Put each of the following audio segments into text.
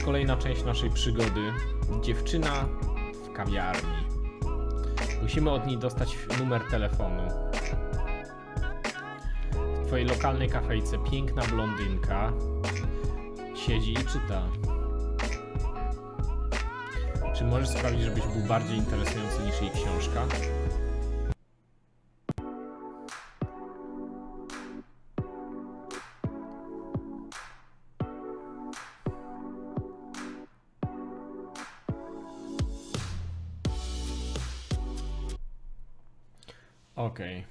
jest kolejna część naszej przygody. Dziewczyna w kawiarni. Musimy od niej dostać numer telefonu. W twojej lokalnej kafejce piękna blondynka siedzi i czyta. Czy możesz sprawić, żebyś był bardziej interesujący niż jej książka? Okej.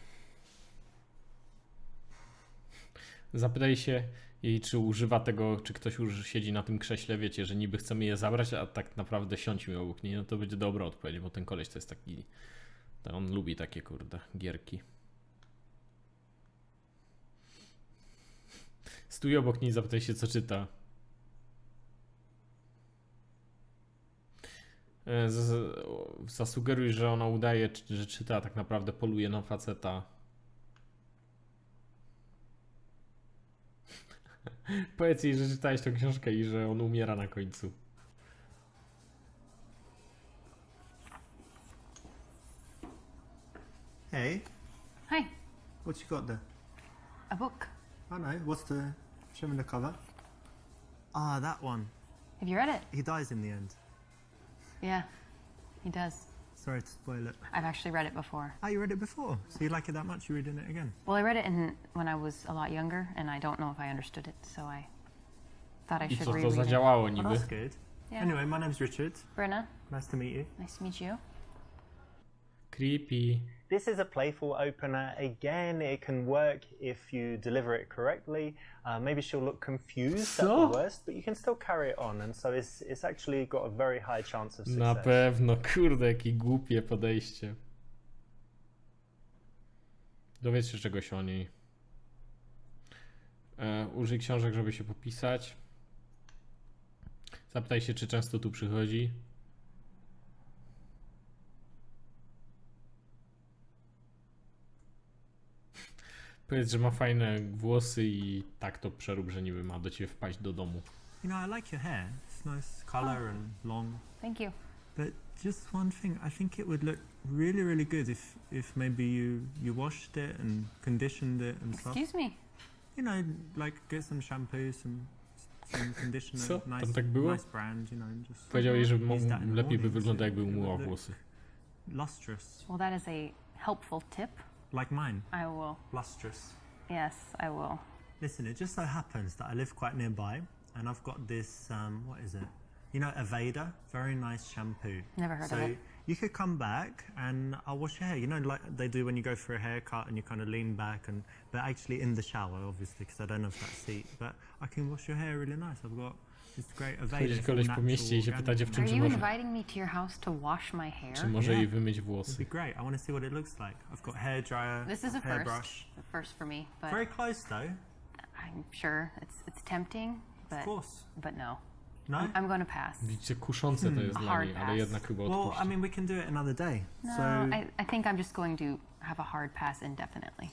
Zapytaj się jej, czy używa tego, czy ktoś już siedzi na tym krześle, wiecie, że niby chcemy je zabrać, a tak naprawdę siądź mi obok niej, no to będzie dobra odpowiedź, bo ten koleś to jest taki, on lubi takie, kurde, gierki. Stój obok niej, zapytaj się, co czyta. Zasugeruj, że ona udaje, że czyta, a tak naprawdę poluje na faceta. Powiedz jej, że czytałeś tę książkę i że on umiera na końcu. Hey, Hi, what you got there? a book. I know. What's the? Show me the cover. Ah, that one. Have you read it? He dies in the end. Yeah, he does. Sorry to spoil it. I've actually read it before. Ah, you read it before, so you like it that much? You're reading it again? Well, I read it when I was a lot younger, and I don't know if I understood it, so I thought I I should co to reread it. zadziałało Oh, niby? that's good. Yeah. Anyway, my name's Richard. Brenna, Nice to meet you. nice to meet you. Creepy. This is a playful opener. Again, it can work if you deliver it correctly. Maybe she'll look confused at Co? the worst, but you can still carry it on, and so it's actually got a very high chance of success. Na pewno, kurde, jakie głupie podejście. Dowiedz się czegoś o niej. Użyj książek, żeby się popisać. Zapytaj się, czy często tu przychodzi. Powiedz, że ma fajne włosy i tak to przerób, że niby ma do ciebie wpaść do domu. You know, I like your hair. It's nice color and long. Thank you. But just one thing, I think it would look really, really good if maybe you washed it and conditioned it and stuff. Excuse me. You know, like get some shampoo, some conditioner, Co? Tam nice, tak było? nice brand, you know, and just Powiedział jej, że use that in the lepiej by morning, wyglądał, so jakby it would umyła look włosy. lustrous, Well, that is a helpful tip. like mine, I will. lustrous. Yes, I will. Listen, it just so happens that I live quite nearby, and I've got this, what is it? You know, Aveda, very nice shampoo. Never heard so of it. you could come back and I'll wash your hair. You know, like they do when you go for a haircut and you kind of lean back, but actually in the shower, obviously, because I don't have that seat. But I can wash your hair really nice. I've got this great Aveda. Chodzi it's koleś all po mieście i się natural, pyta organic. dziewczyn, Are czy you może, inviting me to your house to wash my hair? czy może Yeah. jej wymyć It'd włosy. be great. I want to see what it looks like. I've got hair dryer, This is a hairbrush. first for me, but Very close though. I'm sure it's tempting, Of but course. no. No. I'm going to pass. Widzicie, kuszące to jest dla Hard niej, ale pass. jednak chyba Well, odpuści. I mean, we can do it another day. No, So I think I'm just going to have a hard pass indefinitely.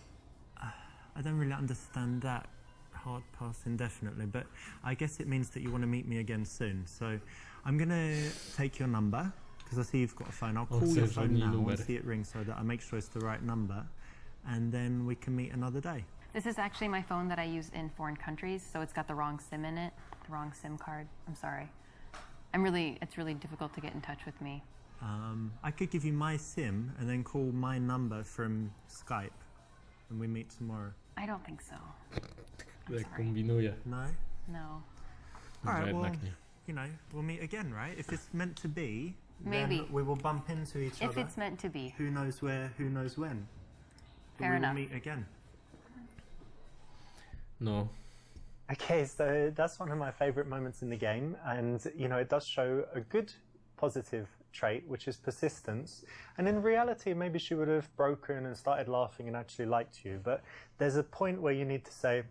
I don't really understand that hard pass indefinitely, but I guess it means that you want to meet me again soon. So I'm gonna take your number because I see you've got a phone. I'll call chcę your phone żadnej now numery. and see it ring so that I make sure it's the right number, and then we can meet another day. This is actually my phone that I use in foreign countries, so it's got the wrong SIM in it, the wrong SIM card. I'm sorry. It's really difficult to get in touch with me. I could give you my SIM and then call my number from Skype, and we meet tomorrow. I don't think so. Jak kombinuje. No? No. Może Alright, well, jednak nie. you know, we'll meet again, right? If it's meant to be, Maybe. then we will bump into each If other. it's meant to be. Who knows where, who knows when. But Fair we enough. will meet again. No. Okay, so that's one of my favorite moments in the game, and you know, it does show a good positive trait, which is persistence. And in reality, maybe she would have broken and started laughing and actually liked you, but there's a point where you need to say,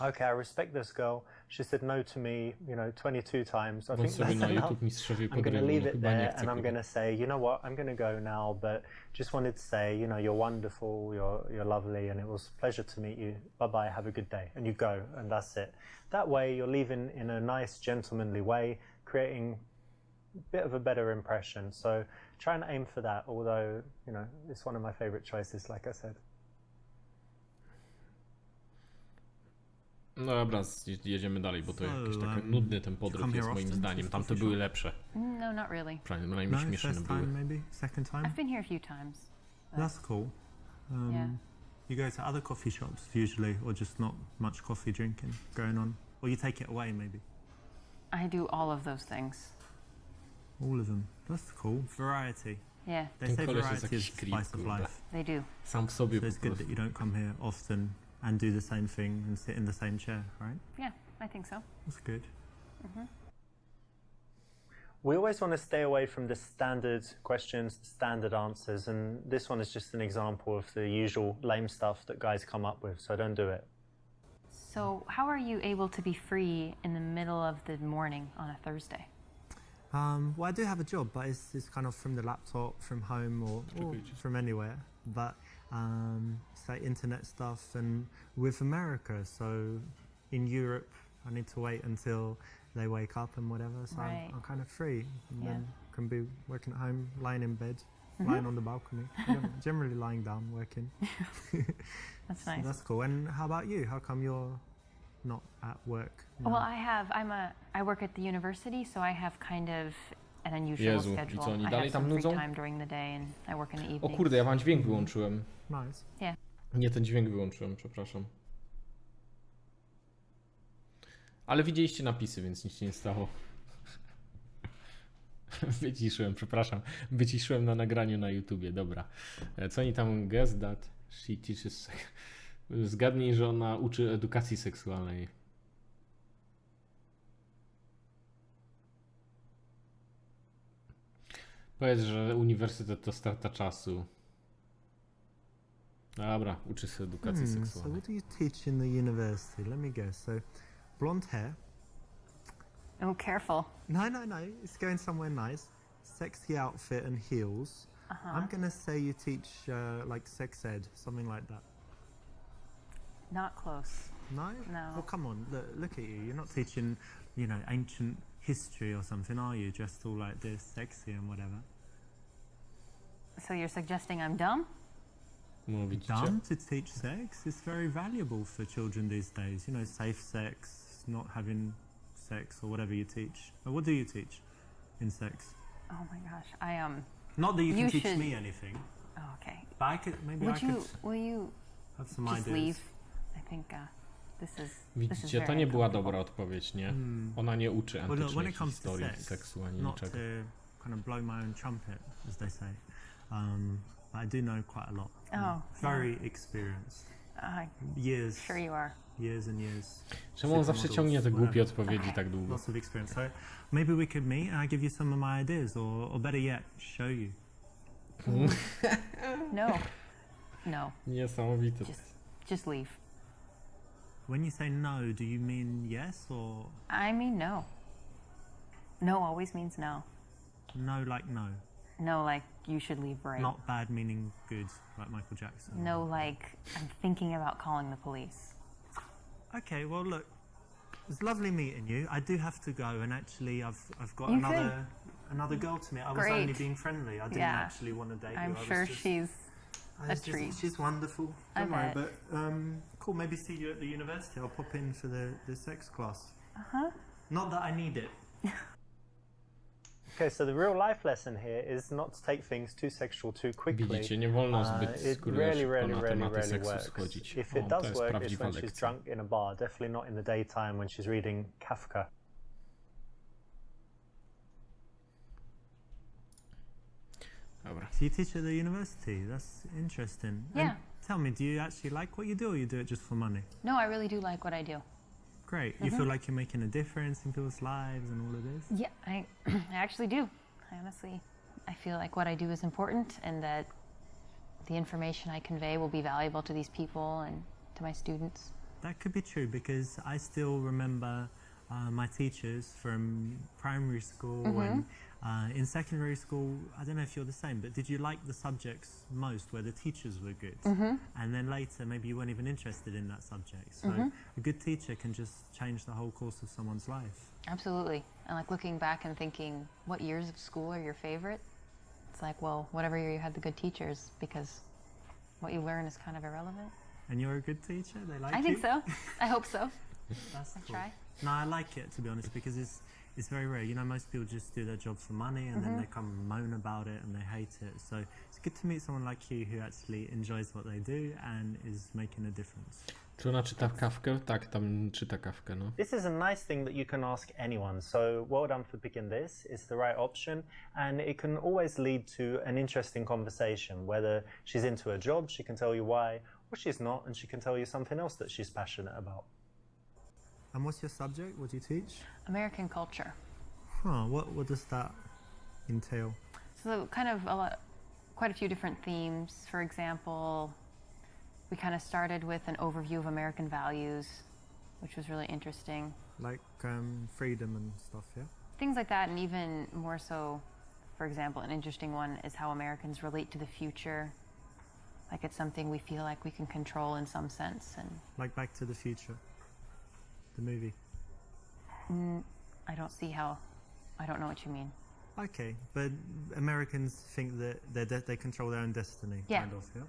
okay, I respect this girl. She said no to me, you know, 22 times. I Włącz think sobie that's na enough. YouTube mistrzowie I'm going to podrywu, leave no it chyba nie there chcę and I'm chyba. going to say, you know what, I'm going to go now, but just wanted to say, you know, you're wonderful, you're lovely, and it was a pleasure to meet you. Bye-bye, have a good day. And you go, and that's it. That way, you're leaving in a nice, gentlemanly way. creating a bit of a better impression. So try and aim for that, although, you know, it's one of my favorite choices, like I said. No dobra, jedziemy dalej, bo to jakiś taki nudny ten podryw jest moim zdaniem. Tamte były lepsze. No, not really. Przynajmniej No, śmieszne first były. time maybe? Second time? I've been here a few times. but- That's cool. Yeah. You go to other coffee shops usually, or just not much coffee drinking going on? Or you take it away maybe? I do all of those things. All of them. That's cool. Variety. Yeah, They Ten say koleś jest variety is jakiś the creep, spice of kurde. life. they do. Sam w sobie So po it's good prostu. that you don't come here often and do the same thing and sit in the same chair, right? Yeah, I think so. That's good. We always want to stay away from the standard questions, the standard answers, and this one is just an example of the usual lame stuff that guys come up with, so don't do it. So, how are you able to be free in the middle of the morning on a Thursday? Well, I do have a job, but it's kind of from the laptop, from home, or from anywhere. But it's like internet stuff, and with America, so in Europe, I need to wait until they wake up and whatever. So Right. I'm kind of free, and Yeah. then can be working at home, lying in bed, lying on the balcony. Generally lying down, working. That's So nice. that's cool. And how about you? How come you're not at work now? Well, I work at the university, so I have kind of an unusual Jezu, i schedule. co, oni I dalej have tam some free nudzą? time during the day, and I work in the O evening. kurde, ja wam dźwięk wyłączyłem. Nice. Nie, ten dźwięk wyłączyłem, przepraszam. Ale widzieliście napisy, więc nic się nie stało. Wyciszyłem, przepraszam. Wyciszyłem na nagraniu na YouTubie, dobra. Co oni tam guess that she teaches... Zgadnij, że ona uczy edukacji seksualnej. Powiedz, że uniwersytet to strata czasu. Dobra, uczy się edukacji So seksualnej. what do you teach in the university? Let me guess. So blonde hair. Oh, careful. No, it's going somewhere nice. Sexy outfit and heels. I'm gonna say you teach like sex ed, something like that. Not close. No? No. Well, come on, look at you. You're not teaching, you know, ancient history or something, are you? Dressed all like this, sexy and whatever. So you're suggesting I'm dumb? No widzicie? Dumb to teach sex? It's very valuable for children these days. You know, safe sex, not having sex or whatever you teach. What do you teach in sex? Oh my gosh, Not that you can You teach should- me anything, Oh, okay. but I could maybe Will you have some just ideas. leave? I think this is Widzicie, to very nie była uncomfortable. dobra odpowiedź, nie? Ona nie uczy Well, look, when antycznej it comes to historii sex, seksu ani not niczego. to kind of blow my own trumpet, as they say, but I do know quite a lot. Oh, Very experienced. Years, Sure you are. years and years. Czemu on zawsze Supermodels, ciągnie te głupie whatever. odpowiedzi tak długo? Lots of experience. So maybe we could meet and I give you some of my ideas, or better yet, show you. No, Niesamowite. just leave. When you say no, do you mean yes or I mean no. No always means no. no like no? No, like you should leave right. Not bad meaning good, like Michael Jackson. No, like I'm thinking about calling the police. Okay, well look, it was lovely meeting you. I do have to go, and actually I've got You another girl to meet. I was Great. only being friendly. I didn't Yeah. actually want to date I'm you. I was sure just- she's I a was just- treat. She's wonderful. I Don't worry, bet. but cool. Maybe see you at the university. I'll pop in for the sex class. Uh-huh. Not that I need it. Okay, so the real life lesson here is not to take things too sexual too quickly. Widzicie, nie wolno zbyt It skóry really, szybko really, na really, tematy really seksu works. schodzić. If it O, to does jest work, it's prawdziwa when she's lekcja. drunk in a bar, definitely not in the daytime when she's reading Kafka. Dobra. So you teach at the university. That's interesting. Yeah. And tell me, do you actually like what you do, or you do it just for money? No, I really do like what I do. Great. You feel like you're making a difference in people's lives and all of this? Yeah, I actually do. I feel like what I do is important and that the information I convey will be valuable to these people and to my students. That could be true, because I still remember my teachers from primary school and in secondary school. I don't know if you're the same, but did you like the subjects most where the teachers were good? And then later, maybe you weren't even interested in that subject. So a good teacher can just change the whole course of someone's life. Absolutely. And like looking back and thinking, what years of school are your favorite? It's like, well, whatever year you had the good teachers, because what you learn is kind of irrelevant. And you're a good teacher? They like you? I think so. I hope so. That's I'll cool. try. No, I like it, to be honest, because it's very rare. You know, most people just do their job for money and then they come and moan about it and they hate it. So it's good to meet someone like you who actually enjoys what they do and is making a difference. Czy ona czyta kawkę? Tak, tam czyta kawkę, no. This is a nice thing that you can ask anyone, so well done for picking this. It's the right option, and it can always lead to an interesting conversation. Whether she's into a job, she can tell you why, or she's not, and she can tell you something else that she's passionate about. And what's your subject? What do you teach? American culture. Huh, what does that entail? So kind of quite a few different themes. For example, we kind of started with an overview of American values, which was really interesting. Like freedom and stuff, yeah? Things like that, and even more so, for example, an interesting one is how Americans relate to the future. Like it's something we feel like we can control in some sense. And Like Back to the Future, the movie. I don't see how, I don't know what you mean. Okay, but Americans think that they control their own destiny, Yeah. kind of, yeah?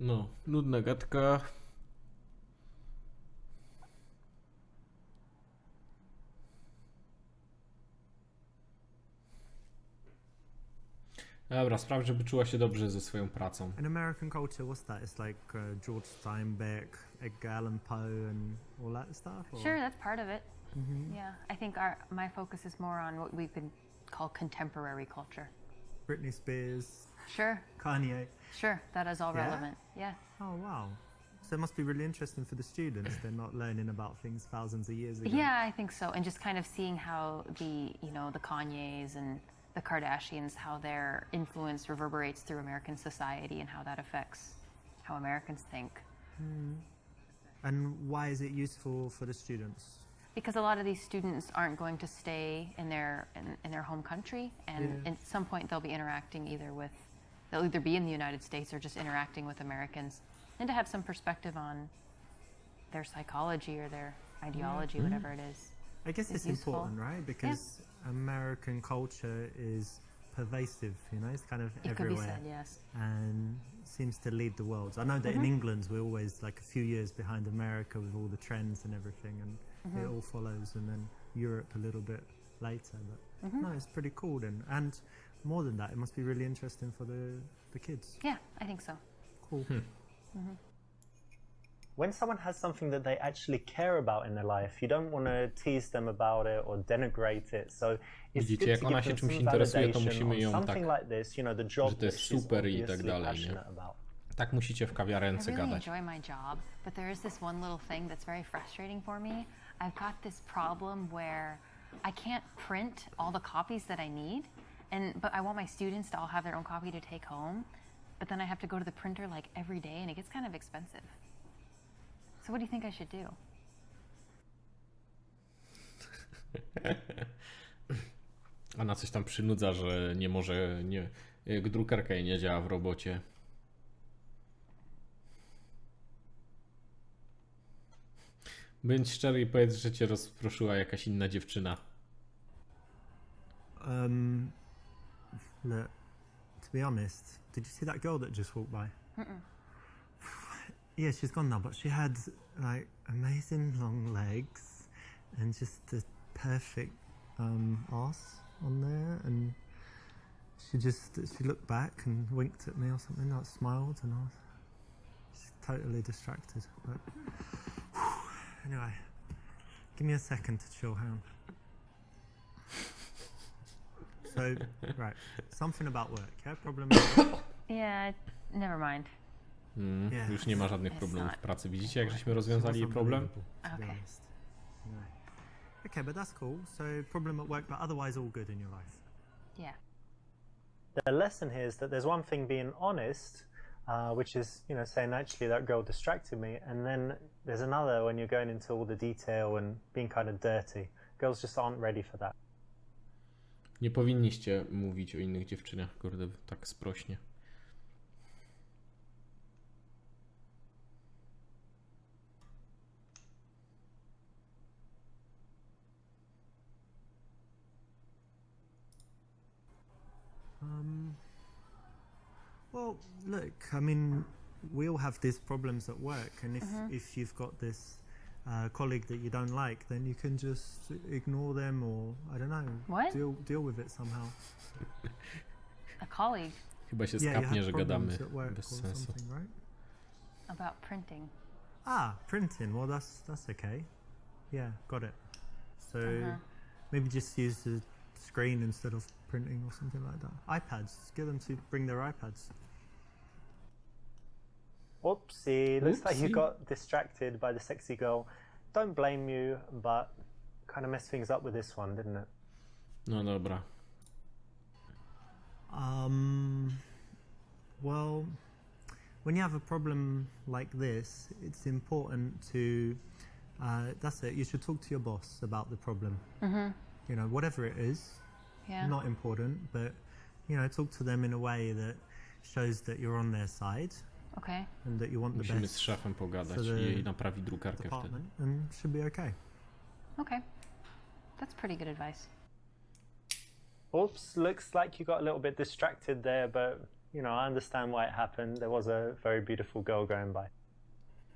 No, nudna gadka. Dobra, sprawdź, żeby czuła się dobrze ze swoją pracą. In American culture, what's that? It's like George Steinbeck, Edgar Allan Poe, and all that stuff? Or? Sure, that's part of it. Yeah, I think my focus is more on what we could call contemporary culture. Britney Spears, Sure, Kanye. sure, that is all Yeah? relevant. Yeah. Oh, wow. So it must be really interesting for the students. They're not learning about things thousands of years ago. Yeah, I think so. And just kind of seeing how the Kanyes and the Kardashians, how their influence reverberates through American society and how that affects how Americans think. And why is it useful for the students? Because a lot of these students aren't going to stay in their home country, and Yeah. at some point they'll be interacting they'll either be in the United States or just interacting with Americans, and to have some perspective on their psychology or their ideology, whatever it is. I guess Is it's useful. important, right? Because American culture is pervasive, you know, it's kind of It could be everywhere. said, yes. And seems to lead the world. I know that in England we're always like a few years behind America with all the trends and everything, and it all follows, and then Europe a little bit later. But no, it's pretty cool then. And more than that, it must be really interesting for the kids. Yeah, I think so. Cool. When someone has something that they actually care about in their life, you don't want to tease them about it or denigrate it. So it's Widzicie, good jak to ona give się them czymś some interesuje, to validation musimy on ją something tak, like this, you know, the job że to jest that she's super i tak obviously dalej, nie? passionate about. Tak musicie w I kawiarence really gadać. enjoy my job, but there is this one little thing that's very frustrating for me. I've got this problem where I can't print all the copies that I need, but I want my students to all have their own copy to take home, but then I have to go to the printer like every day, and it gets kind of expensive. So what do you think I should do? Ona coś tam przynudza, że nie może, drukarka jej nie działa w robocie. Bądź szczery i powiedz, że cię rozproszyła jakaś inna dziewczyna. Look, to be honest, did you see that girl that just walked by? Yeah, she's gone now, but she had like amazing long legs and just the perfect arse on there, and she looked back and winked at me or something, like smiled, and I was just totally distracted. But anyway, give me a second to chill. Hang on. So, right, something about work, yeah? Problem at work? Yeah, never mind. Yeah. Już nie ma żadnych It's problemów not. w pracy. Widzicie, jak żeśmy rozwiązali jej problem? To be Okay. honest. Anyway. Okay, but that's cool. So, problem at work, but otherwise all good in your life. Yeah. The lesson here is that there's one thing being honest, which is, you know, saying actually that girl distracted me. And then there's another when you're going into all the detail and being kind of dirty. Girls just aren't ready for that. Nie powinniście mówić o innych dziewczynach, kurde, tak sprośnie. Well, look, I mean, we all have these problems at work, and if you've got this colleague that you don't like, then you can just ignore them, or I don't know, What? deal with it somehow. A colleague Chyba się Yeah, you skapnie, have że gadamy problems at work bez or sensu. something, right? about printing. Printing. Well, that's okay. Yeah, got it. So Uh-huh. maybe just use the screen instead of printing or something like that. iPads. Get them to bring their iPads. Oopsie, looks like you Oopsie. got distracted by the sexy girl. Don't blame you, but kind of messed things up with this one, didn't it? No dobra. Well, when you have a problem like this, it's important to. That's it. You should talk to your boss about the problem. You know, whatever it is, Yeah. not important, but you know, talk to them in a way that shows that you're on their side Okay. and that you want the Musimy best z szefem pogadać for the i jej naprawi drukarkę wtedy. department, and should be okay. Okay. That's pretty good advice. Oops, looks like you got a little bit distracted there, but you know, I understand why it happened. There was a very beautiful girl going by.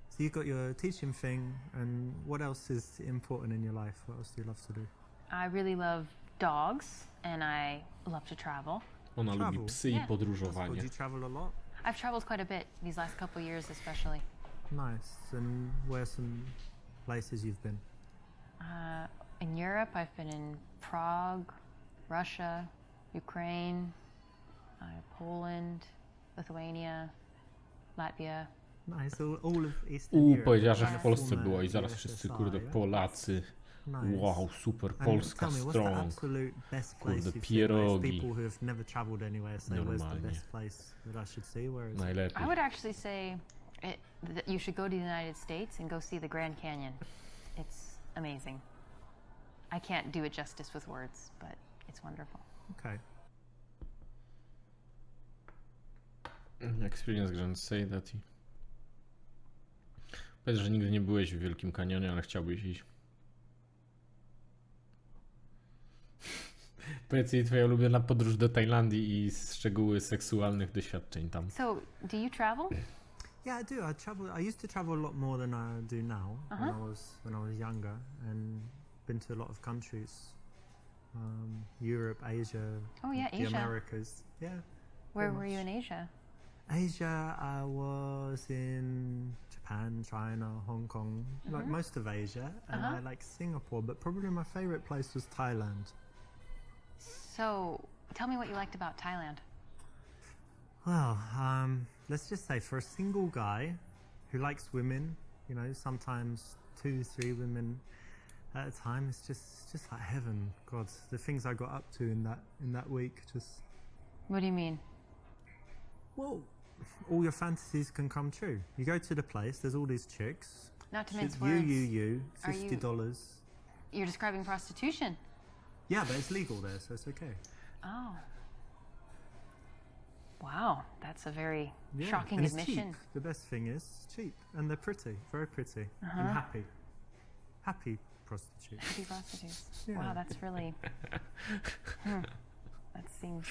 So you've got your teaching thing, and what else is important in your life? What else do you love to do? I really love dogs, and I love to travel. Ona lubi Travel. psy i Yeah. Well, do podróżowanie. you travel a lot? I've traveled quite a bit these last couple years, especially. Nice. And where are some places you've been? In Europe, I've been in Prague, Russia, Ukraine, Poland, Lithuania, Latvia. Nice. All of Eastern Europe. Powiedziała, że Yeah. w Polsce Former była i zaraz USSR, wszyscy, kurde, yeah? Polacy. Nice. Wow, super, And Polska tell me, what's the strong. absolute best place Kurde, you've seen? Where pierogi. people who have never travelled anywhere say, where's the Normalnie. best place that I should see? Where is it? Najlepiej. I would actually say that you should go to the United States and go see the Grand Canyon. It's amazing. I can't do it justice with words, but it's wonderful. Okay. Experience Grand Say that. Powiedz, że nigdy nie byłeś w Wielkim Kanionie, ale chciałbyś iść. Powiedz jej twoja ulubiona podróż do Tajlandii i szczegóły seksualnych doświadczeń tam. So, do you travel? Yeah, I do. I travel. I used to travel a lot more than I do now. When I was younger, and been to a lot of countries, Europe, Asia, Oh, yeah, the Asia. Americas. Yeah. Where very were you much. in Asia? Asia, I was in Japan, China, Hong Kong, like most of Asia, and I like Singapore, but probably my favorite place was Thailand. So, tell me what you liked about Thailand. Well, let's just say for a single guy who likes women, you know, sometimes 2, 3 women at a time, it's just like heaven. God, the things I got up to in that week, just, What do you mean? well, all your fantasies can come true. You go to the place, there's all these chicks. Not to mince It's words. you, Are you- $50. You're describing prostitution. Yeah, but it's legal there, so it's okay. Oh. Wow, that's a very Yeah, shocking and it's admission. cheap. The best thing is cheap, and they're pretty, very pretty, and happy prostitutes. Happy prostitutes. Yeah. Wow, that's really. That seems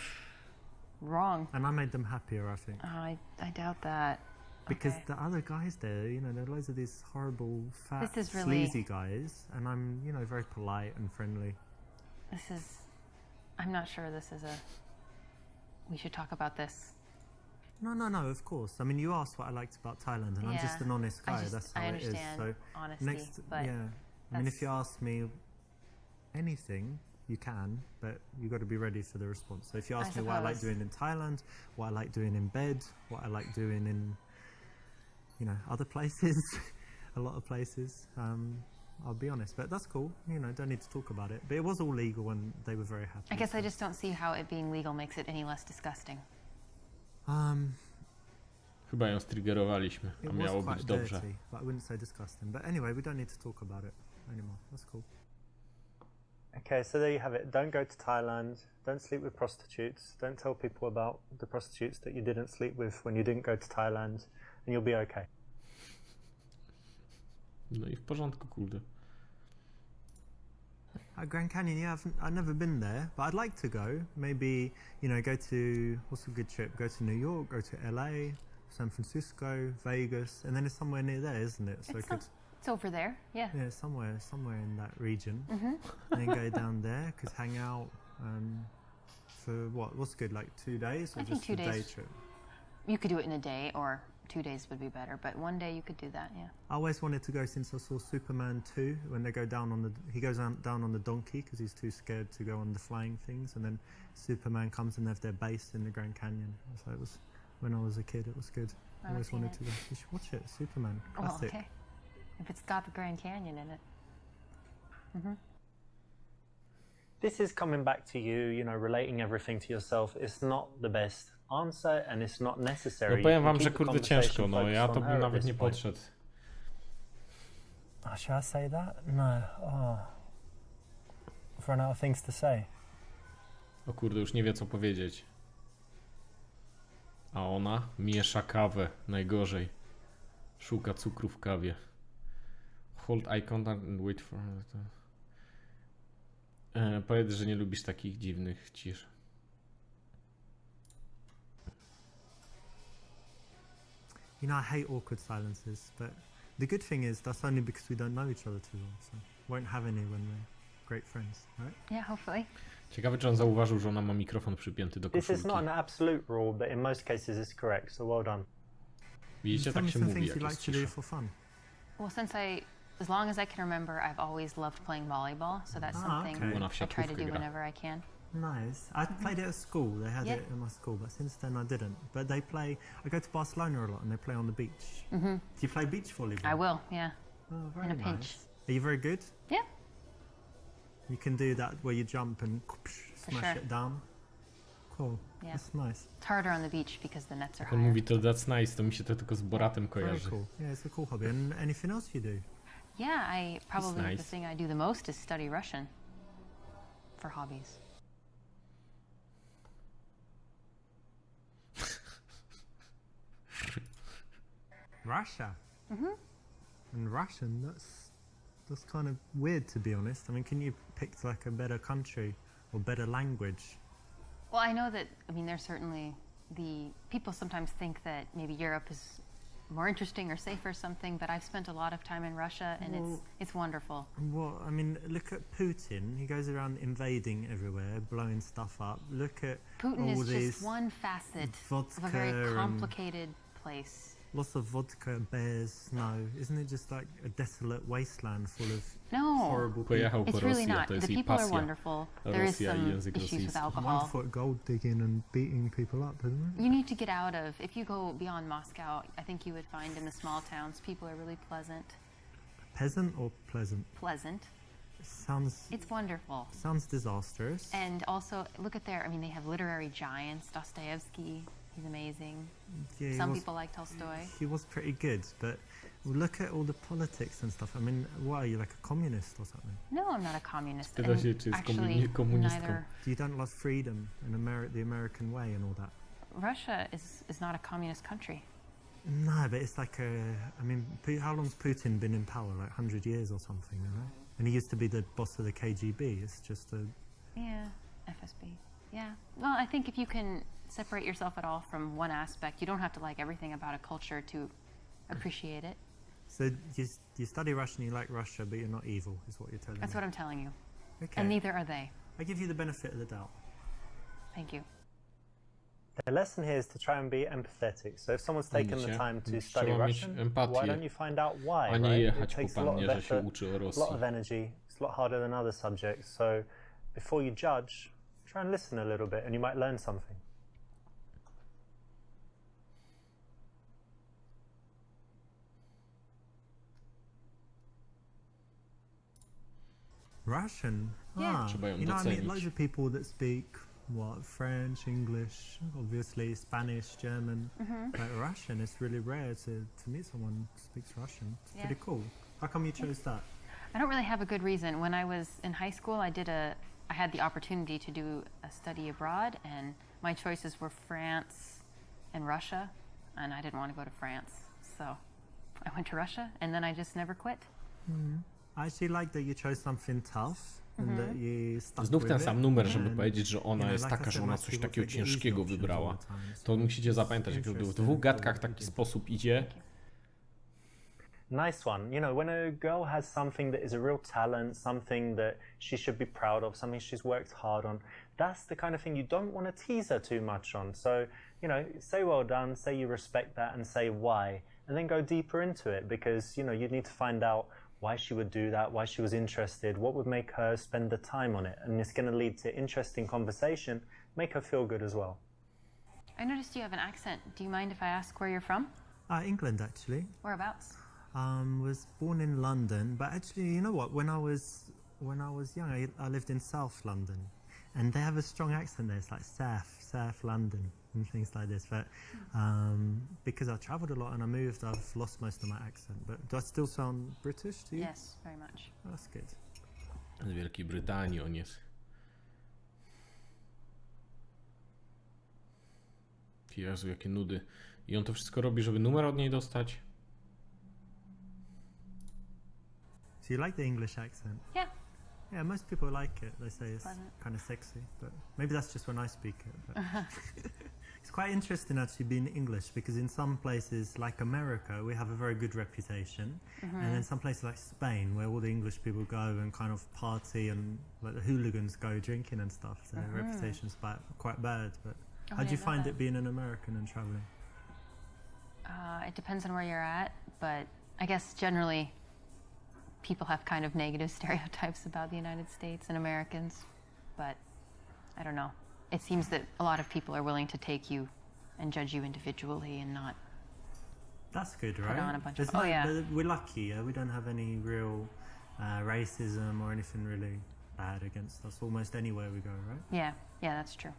wrong. And I made them happier, I think, I doubt that. because Okay. the other guys there, you know, there are loads of these horrible, fat, This is really- sleazy guys, and I'm, you know, very polite and friendly. This is. I'm not sure this is a. We should talk about this. No, of course. I mean, you asked what I liked about Thailand, and I'm just Yeah. an honest I guy. just- That's how I it is. understand So honesty, next, but yeah. I mean, that's- if you ask me anything, you can, but you got to be ready for the response. So if you I ask me what I like suppose. doing in Thailand, what I like doing in bed, what I like doing in, you know, other places, a lot of places, I'll be honest. But that's cool. You know, don't need to talk about it. But it was all legal, and they were very happy. I guess I so- just don't see how it being legal makes it any less disgusting. Chyba ją striggerowaliśmy, a It miało was być quite dobrze. dirty, but I wouldn't say disgusting. But anyway, we don't need to talk about it anymore. That's cool. Okay, so there you have it. Don't go to Thailand. Don't sleep with prostitutes. Don't tell people about the prostitutes that you didn't sleep with when you didn't go to Thailand, and you'll be okay. No i w porządku, kurde. Grand Canyon, yeah, I've never been there, but I'd like to go. Maybe, you know, go to, what's a good trip? Go to New York, go to LA, San Francisco, Vegas, and then it's somewhere near there, isn't it? So It's over there, yeah. yeah, somewhere in that region. Mm-hmm. And then go down there, could hang out for what's good, like 2 days or I think just 2 a day days. trip? You could do it in a day, or 2 days would be better, but 1 day you could do that, yeah. I always wanted to go since I saw Superman 2 when they go down on he goes down on the donkey because he's too scared to go on the flying things, and then Superman comes and they have their base in the Grand Canyon. So it was when I was a kid. It was good. I always seen wanted it. to go. You should watch it. Superman, Oh, classic. okay. If it's got the Grand Canyon in it. This is coming back to you, you know, relating everything to yourself. It's not the best answer, and it's not necessary. No powiem You wam, can że keep the kurde ciężko, conversation no ja focused to on bym her at nawet this nie point. podszedł. Oh, should I say that? No. Oh. I've run out of things to say. O kurde, już nie wie co powiedzieć. A ona miesza kawę, najgorzej. Szuka cukru w kawie. Hold eye contact and wait for... Powiedz, że nie lubisz takich dziwnych cisz. You know, I hate awkward silences, but the good thing is that's only because we don't know each other too well, so won't have any when we're great friends, right? Yeah, hopefully. Ciekawe, czy on zauważył, że ona ma mikrofon przypięty do This is koszulki. not an absolute rule, but in most cases it's correct, so well done. Widzicie, Tell tak me się some mówi, things jak you jest like to do cisza. for fun. Well, as long as I can remember, I've always loved playing volleyball, so that's something okay. Ona w I try to siatkówkę do gra. whenever I can. Nice. I played it at school. They had Yeah. it in my school, but since then I didn't. But they play. I go to Barcelona a lot, and they play on the beach. Mm-hmm. Do you play beach volleyball? I will, yeah. Oh, very In a nice. pinch. Are you very good? Yeah. You can do that where you jump and smash sure. it down. Cool. Yeah. That's nice. It's harder on the beach because the nets are Jak on higher. mówi to that's nice, to mi się to tylko z Boratem Very kojarzy. cool. Yeah, it's a cool hobby. And anything else you do? Yeah, probably nice. the thing I do the most is study Russian for hobbies. Russia. And Russian. That's kind of weird, to be honest. I mean, can you pick like a better country or better language? Well, I know that, I mean, there's certainly the people sometimes think that maybe Europe is more interesting or safe or something, but I've spent a lot of time in Russia and Well- it's wonderful. Well, I mean, look at Putin. He goes around invading everywhere, blowing stuff up. Look at Putin all is these just one facet of vodka a very and complicated place. lots of vodka, bears, snow. Isn't it just like a desolate wasteland full of No, horrible people? Pojechał po it's really Rosji, a not. to The jest jej people are pasja. wonderful. There is Rosja i some język issues with rosyjski. alcohol. Wonderful at gold digging and beating people up, isn't it? You need to get out of, if you go beyond Moscow, I think you would find in the small towns, people are really pleasant. Peasant or pleasant? Pleasant. Sounds It's wonderful. disastrous. And also, look at their, I mean, they have literary giants. Dostoevsky, he's amazing. Yeah, he Some was- people like Tolstoy. He was pretty good, but look at all the politics and stuff. I mean, what are you, like a communist or something? No, I'm not a communist. Pyta And się, czy jest actually, komunistką. neither. You don't love freedom and the American way and all that? Russia is not a communist country. No, but it's like I mean, how long's Putin been in power? Like 100 years or something, you know? And he used to be the boss of the KGB. It's just a... Yeah, FSB. Yeah. Well, I think if you can separate yourself at all from one aspect, you don't have to like everything about a culture to appreciate it. So you study Russian, you like Russia, but you're not evil, is what you're telling That's me. what I'm telling you. Okay. And neither are they. I give you the benefit of the doubt. Thank you. The lesson here is to try and be empathetic. So if someone's taken the Widzicie? time to Trzeba study mieć Russian, why empatię, don't you find out why, a nie right? jechać It po takes a lot pannie, of że się effort, uczy o a lot Rosji. of energy. It's a lot harder than other subjects. So before you judge, try and listen a little bit and you might learn something. Russian? Yeah. Ah, Trzeba ją you know, I meet docenić. loads of people that speak what, French, English, obviously Spanish, German, like Russian. It's really rare to meet someone who speaks Russian. It's Yeah. pretty cool. How come you chose that? I don't really have a good reason. When I was in high school, I had the opportunity to do a study abroad, and my choices were France and Russia, and I didn't want to go to France, so I went to Russia, and then I just never quit. I actually like that you chose something tough and that you stuck Znów with ten it. sam numer, żeby And, powiedzieć, że ona you know, jest like I taka, że said, ona most coś people takiego take the easy ciężkiego options wybrała. all the time, so To musicie it's zapamiętać, jak w interesting dwóch for gadkach other taki people. sposób idzie. Nice one. You know, when a girl has something that is a real talent, something that she should be proud of, something she's worked hard on, that's the kind of thing you don't want to tease her too much on. So, you know, say well done, say you respect that, and say why, and then go deeper into it, because, you know, you need to find out why she would do that, why she was interested, what would make her spend the time on it, and it's going to lead to interesting conversation, make her feel good as well. I noticed you have an accent. Do you mind if I ask where you're from? England, actually. Whereabouts? Was born in London, but actually, you know what? When I was young, I lived in South London, and they have a strong accent there. It's like South London, and things like this. But because I travelled a lot and I moved, I've lost most of my accent. But do I still sound British to you? Yes, very much. Oh, that's good. Z Wielkiej Brytanii on jest. Jezu, jakie nudy. I on to wszystko robi, żeby numer od niej dostać. So you like the English accent? Yeah. Yeah, most people like it. They say it's Pleasant. kind of sexy, but maybe that's just when I speak it. But it's quite interesting actually being English, because in some places like America, we have a very good reputation, and then some places like Spain, where all the English people go and kind of party and like the hooligans go drinking and stuff. So their reputation's quite bad. But Oh, how do I you didn't know find that. it being an American and traveling? It depends on where you're at, but I guess generally people have kind of negative stereotypes about the United States and Americans, but I don't know. It seems that a lot of people are willing to take you and judge you individually and not. That's good, Put right? on a bunch There's of- oh, yeah. but we're lucky. We don't have any real racism or anything really bad against us almost anywhere we go, right? Yeah, that's true.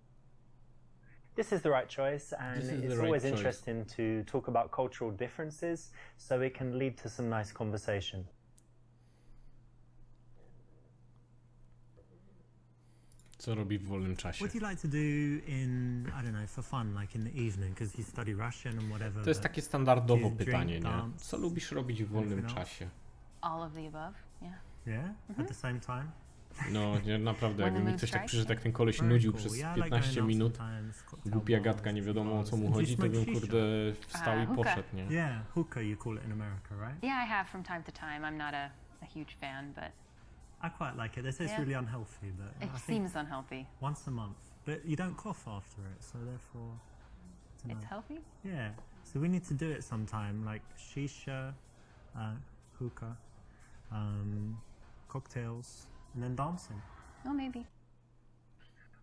This is the right choice, and This is it's the right always choice. interesting to talk about cultural differences, so it can lead to some nice conversation. Co robi w wolnym czasie? What do you like to do in, I don't know, for fun, like in the evening, because you study Russian and whatever? To jest but takie standardowe do you drink, pytanie, nie? dance, Co lubisz robić w wolnym anything else? czasie? All of the above, yeah. Yeah, at the same time? No, nie, naprawdę, When jakby the mi mood ktoś tak strikes, przyszedł, yeah. jak ten koleś Very nudził cool. przez Yeah, I like 15 going out minut, sometimes, cocktail głupia bars, gadka, nie wiadomo o co mu bars. chodzi, to Do you bym smoke kurde wstał i hookah. poszedł, nie? Yeah, hookah you call it in America, right? Yeah, I have from time to time. I'm not a huge fan, but I quite like it. They say it's Yeah. really unhealthy, but it I think seems unhealthy. once a month. But you don't cough after it, so therefore, I don't It's know. healthy? Yeah, so we need to do it sometime, like shisha, hookah, cocktails, and then dancing. Oh, maybe.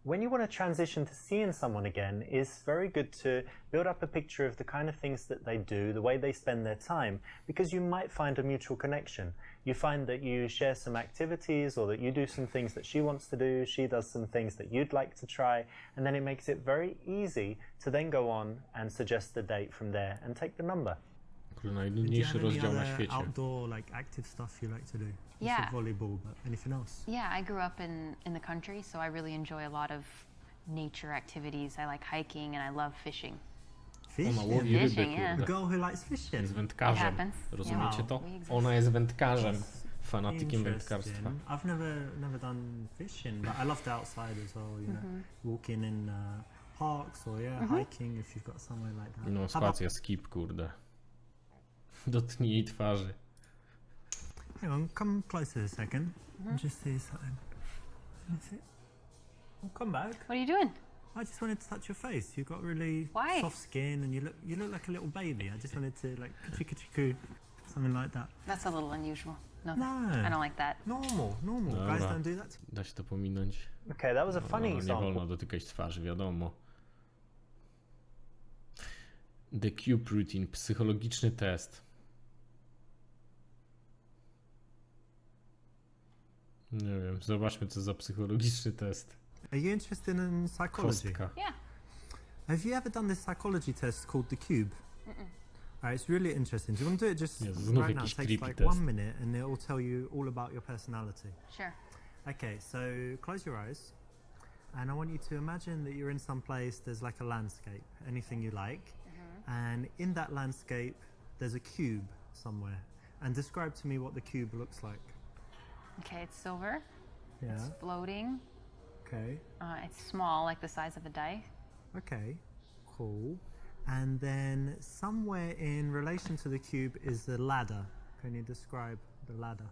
When you want to transition to seeing someone again, it's very good to build up a picture of the kind of things that they do, the way they spend their time, because you might find a mutual connection. You find that you share some activities, or that you do some things that she wants to do, she does some things that you'd like to try, and then it makes it very easy to then go on and suggest the date from there and take the number. Do you Najnudniejszy have any rozdział na other świecie. outdoor, like active stuff you like to do? You Yeah. said volleyball, but anything else? Yeah, I grew up in the country, so I really enjoy a lot of nature activities. I like hiking and I love fishing. Fish? Ona łowi ryby, Fishing, yeah. A kurde. girl who likes fishing. Jest It wędkarzem. happens. Rozumiecie Yeah. to? We exist. Ona jest wędkarzem, fanatykiem Interesting. wędkarstwa. I've never done fishing, but I loved outside as well. You know, walking in parks or hiking if you've got somewhere like that. No, How about- spacja skip, kurde. Dotknij jej twarzy. Hang on, come closer a second. And just see something. That's it. Well, come back. What are you doing? I just wanted to touch your face. You've got really Why? soft skin, and you look like a little baby. I just wanted to like kuchiku, something like that. That's a little unusual. No, No. I don't like that. Normal. Dobra. Guys don't do that. Da się to pominąć. Okay, that was a funny Nie example. wolno dotykać twarzy, wiadomo. The Cube Routine, psychologiczny test. Nie wiem, zobaczmy co za psychologiczny test. Are you interested in psychology? Kostka. Yeah. Have you ever done this psychology test called the cube? Alright, it's really interesting. Do you want to do it just Jezu, znów right now? It jakiś takes creepy like test. 1 minute and it will tell you all about your personality. Sure. Okay, so close your eyes and I want you to imagine that you're in some place, there's like a landscape, anything you like, and in that landscape there's a cube somewhere. And describe to me what the cube looks like. Okay, it's silver. Yeah. It's floating. Okay. It's small, like the size of a die. Okay. Cool. And then somewhere in relation to the cube is the ladder. Can you describe the ladder?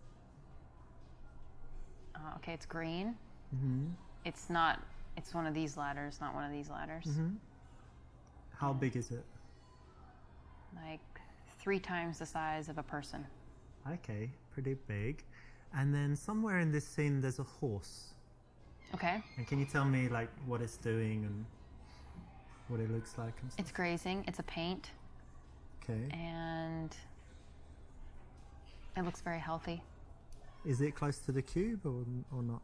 Okay, it's green. Mm-hmm. It's one of these ladders, not one of these ladders. Mm-hmm. How big is it? Like 3 times the size of a person. Okay, pretty big. And then somewhere in this scene there's a horse. Okay. And can you tell me like what it's doing and what it looks like and stuff? It's grazing. It's a paint. Okay. And it looks very healthy. Is it close to the cube or not?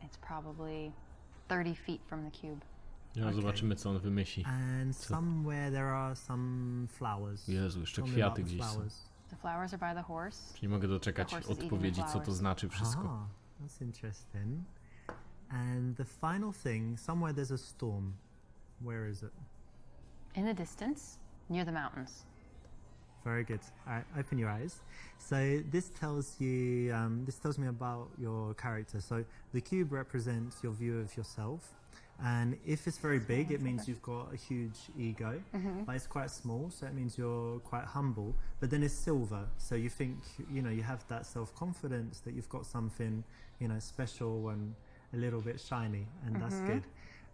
It's probably 30 feet from the cube. No, zobaczymy co on wymyśli. And somewhere there are some flowers. Jezu, jeszcze Tell me kwiaty about the gdzieś są. flowers. The flowers are by the horse. Nie mogę doczekać The horse is eating odpowiedzi, the co to flowers. znaczy wszystko. That's interesting. And the final thing, somewhere there's a storm. Where is it? In the distance, near the mountains. Very good. All right, open your eyes. So this tells you, this tells me about your character. So the cube represents your view of yourself. And if it's very big, it means you've got a huge ego, but it's quite small, so it means you're quite humble. But then it's silver, so you think, you know, you have that self-confidence that you've got something, you know, special and a little bit shiny, and that's good.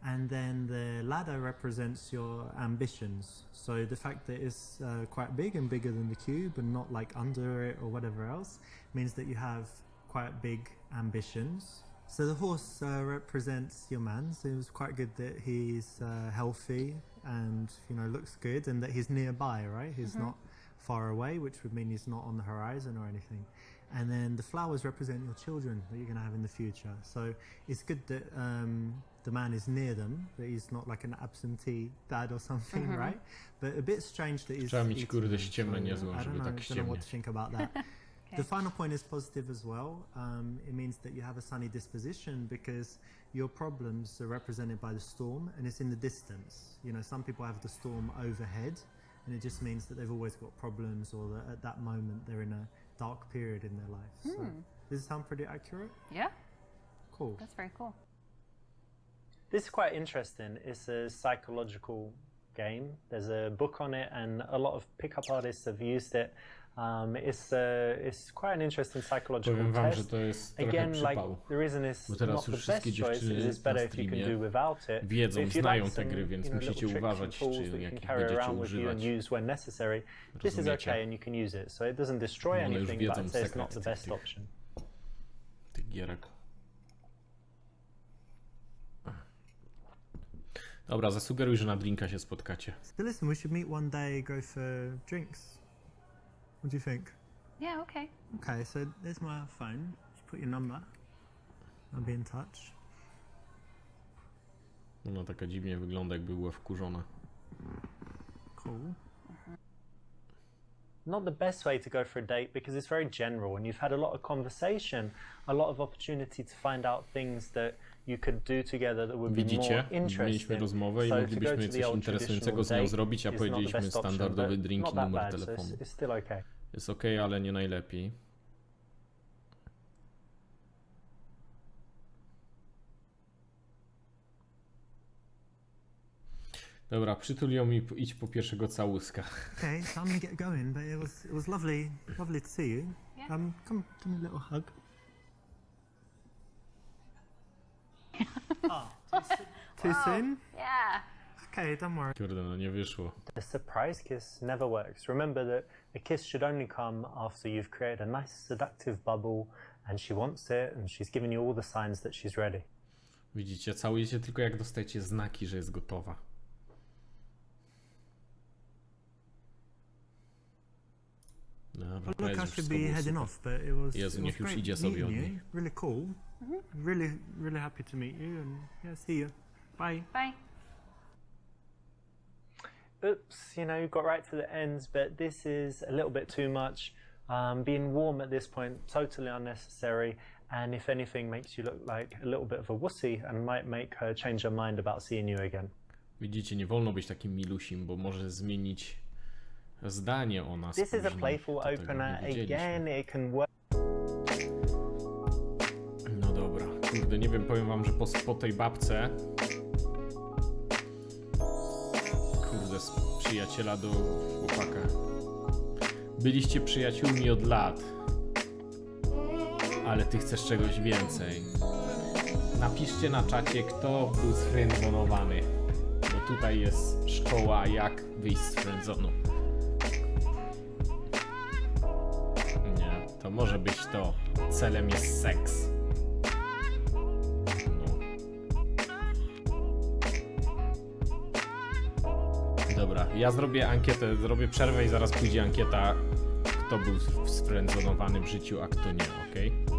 And then the ladder represents your ambitions. So the fact that it's quite big and bigger than the cube and not like under it or whatever else means that you have quite big ambitions. So the horse represents your man, so it was quite good that he's healthy and, you know, looks good and that he's nearby, right? He's not far away, which would mean he's not on the horizon or anything. And then the flowers represent your children that you're going to have in the future. So it's good that the man is near them, that he's not like an absentee dad or something, right? But a bit strange that he's Trzeba mieć, eating kurde, them, ściemę niezłą, I don't żeby know, tak don't know what to ściemniać. think about that. Okay. The final point is positive as well. It means that you have a sunny disposition because your problems are represented by the storm and it's in the distance. You know, some people have the storm overhead and it just means that they've always got problems or that at that moment they're in a dark period in their life. So, does it sound pretty accurate? Yeah, Cool. that's very cool. This is quite interesting. It's a psychological game. There's a book on it, and a lot of pickup artists have used it. It's quite an interesting psychological Powiem wam, że test. to jest trochę Again, like przypał. the reason is Bo teraz not the już wszystkie best choice. dziewczyny It's better na if you can streamie do without it. wiedzą, But if you znają like te some, gry, więc you know, musicie little tricks and uważać, tools czy that you jakich can carry będziecie around with you and używać. use when necessary. This is Rozumiecie? okay, and you can use it. So it doesn't destroy No, one już anything, wiedzą but I'd say it's not sekret the best tych- option. Tych gierek. Dobra, zasugeruj, że na drinka się spotkacie. So listen, we should meet one day, go for drinks. What do you think? Yeah, okay. Okay, so there's my phone. Just put your number. I'll be in touch. Ona taka dziwnie wygląda, jakby była wkurzona. Cool. Not the best way to go for a date because it's very general and you've had a lot of conversation, a lot of opportunity to find out things that you could do together that would be Widzicie? more interesting. Mieliśmy rozmowę i So to go moglibyśmy to the coś old interesującego z nią traditional zrobić, a date is not the powiedzieliśmy best option, standardowy but drink not i that numer bad, so telefonu. it's still okay. Jest okej, ale nie najlepiej. Dobra, przytul ją i idź po pierwszego całuska. Okay, so I'm gonna get going, but it was lovely to see you. Yeah. Come, give me a little hug. Too soon? Yeah. Okay, don't worry. Kurde, no nie wyszło. The surprise kiss never works. Remember that a kiss should only come after you've created a nice seductive bubble and she wants it and she's given you all the signs that she's ready. Widzicie, całujecie tylko jak dostajecie znaki, że jest gotowa. Dobra, Well, look, powiedz, I że should wszystko be było heading super. off, but it was, Jezu, it niech was już great idzie sobie meeting od niej. you. Really cool. Really happy to meet you, and yeah, see you. Bye. Bye. Oops, you know, you got right to the end, but this is a little bit too much. Being warm at this point, totally unnecessary, and if anything, makes you look like a little bit of a wussy and might make her change her mind about seeing you again. Widzicie, nie wolno być takim milusim, bo może zmienić zdanie o nas. This is a później. playful To tego opener. nie wiedzieliśmy. Again, it can work. No dobra, kurde, nie wiem, powiem wam, że po tej babce, kurde, z przyjaciela do chłopaka, byliście przyjaciółmi od lat, ale ty chcesz czegoś więcej. Napiszcie na czacie, kto był sfriendzonowany, bo tutaj jest szkoła, jak wyjść z friendzonu. Nie, to może być to. Celem jest seks. No. Dobra, ja zrobię ankietę, zrobię przerwę i zaraz pójdzie ankieta, kto był sfriendzonowany w życiu, a kto nie, ok?